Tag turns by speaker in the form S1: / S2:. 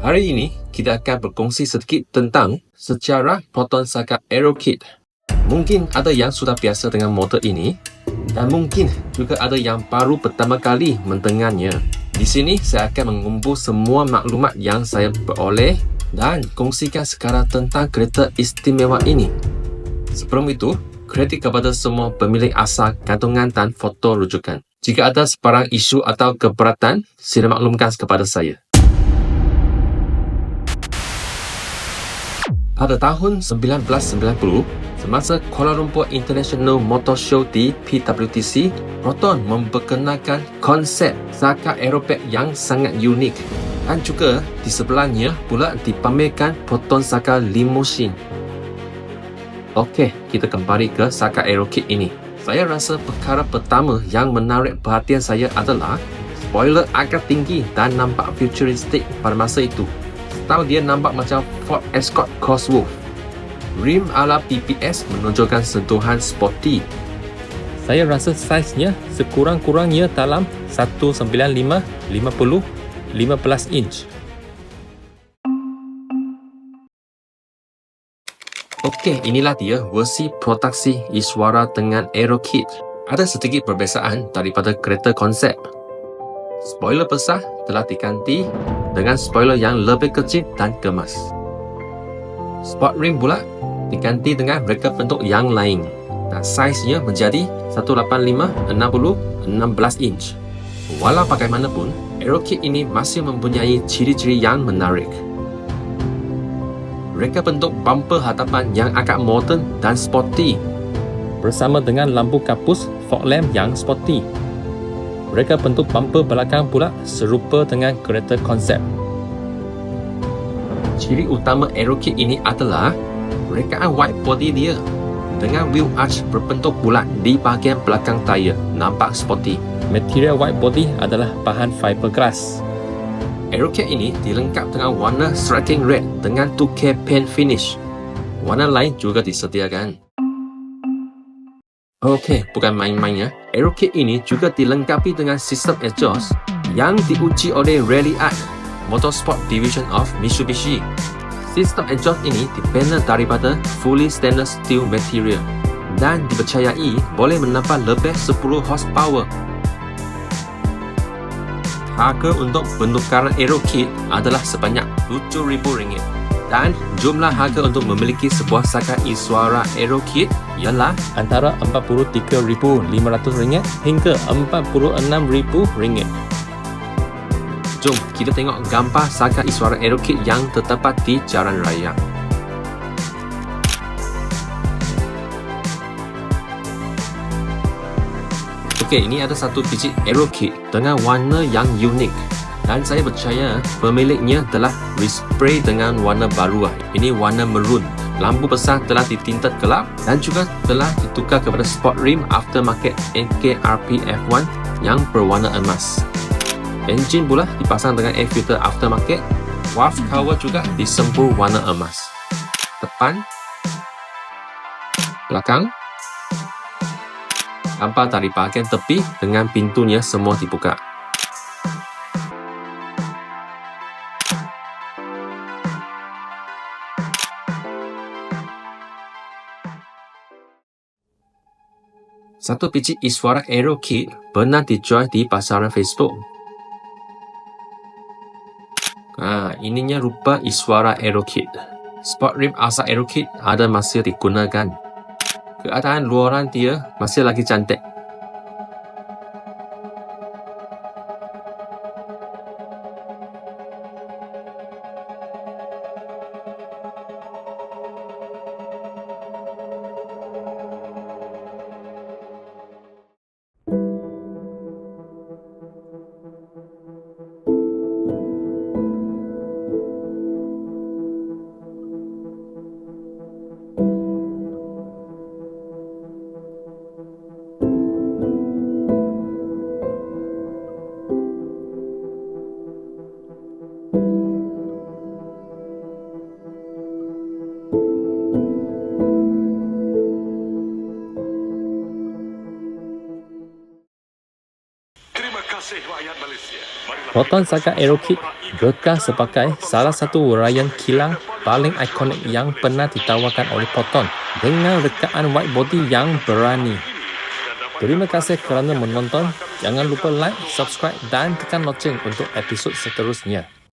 S1: Hari ini, kita akan berkongsi sedikit tentang sejarah Proton Saga AeroKit. Mungkin ada yang sudah biasa dengan motor ini dan mungkin juga ada yang baru pertama kali mendengarnya. Di sini, saya akan mengumpul semua maklumat yang saya peroleh dan kongsikan sekarang tentang kereta istimewa ini. Sebelum itu, kredit kepada semua pemilik asal gantungan dan foto rujukan. Jika ada sebarang isu atau keberatan, sila maklumkan kepada saya. Pada tahun 1990, semasa Kuala Lumpur International Motor Show di PWTC, Proton memperkenalkan konsep Saga Aeropack yang sangat unik. Dan juga di sebelahnya pula dipamerkan Proton Saga Limousine. Okey, kita kembali ke Saga AeroKit ini. Saya rasa perkara pertama yang menarik perhatian saya adalah spoiler agak tinggi dan nampak futuristik pada masa itu. Tahu dia nampak macam Ford Escort Cosworth. Rim ala PPS menunjukkan sentuhan sporty. Saya rasa saiznya sekurang-kurangnya dalam 195/50 15 inch. Okey, inilah dia versi produksi Iswara dengan AeroKit. Ada sedikit perbezaan daripada kereta konsep. Spoiler besar telah diganti dengan spoiler yang lebih kecil dan kemas. Sport rim pula diganti dengan reka bentuk yang lain dan saiznya menjadi 185/60 16 inch. Walau bagaimanapun, AeroKit ini masih mempunyai ciri-ciri yang menarik. Reka bentuk bumper hadapan yang agak moden dan sporty bersama dengan lampu kapus fog lamp yang sporty. Reka bentuk bumper belakang pula serupa dengan kereta konsep. Ciri utama AeroKit ini adalah rekaan wide body dia dengan wheel arch berbentuk bulat di bahagian belakang tayar, nampak sporty. Material wide body adalah bahan fiberglass. AeroKit ini dilengkap dengan warna striking red dengan 2K paint finish. Warna lain juga disediakan. Okey, bukan main-main ya. AeroKit ini juga dilengkapi dengan sistem exhaust yang diuji oleh Rally Art Motorsport Division of Mitsubishi. Sistem exhaust ini dipanel daripada fully stainless steel material dan dipercayai boleh menambah lebih 10 horsepower. Harga untuk penukaran AeroKit adalah sebanyak RM7,000 dan jumlah harga untuk memiliki sebuah Saga Iswara AeroKit ialah antara RM43,500 hingga RM46,000. Jom kita tengok gambar Saga Iswara AeroKit yang terdapat di jalan raya. Okey, ini ada satu biji AeroKit dengan warna yang unik. Dan saya percaya pemiliknya telah respray dengan warna baru. Ini warna maroon. Lampu besar telah ditinted gelap dan juga telah ditukar kepada sport rim aftermarket NKRP F1 yang berwarna emas. Enjin pula dipasang dengan air filter aftermarket. Valve cover juga disembur warna emas. Depan, belakang, gambar dari bahagian tepi dengan pintunya semua dibuka. Satu biji Iswara AeroKit pernah dijual di pasaran Facebook. Ininya rupa Iswara AeroKit. Sport rim asal AeroKit ada masih digunakan. Keadaan luaran dia masih lagi cantik.
S2: kasih rakyat Malaysia.
S1: Proton Saga Aero Kit bekas sebagai salah satu uraian kilang paling ikonik yang pernah ditawarkan oleh Proton dengan rekaan wide body yang berani. Terima kasih kerana menonton. Jangan lupa like, subscribe dan tekan loceng untuk episod seterusnya.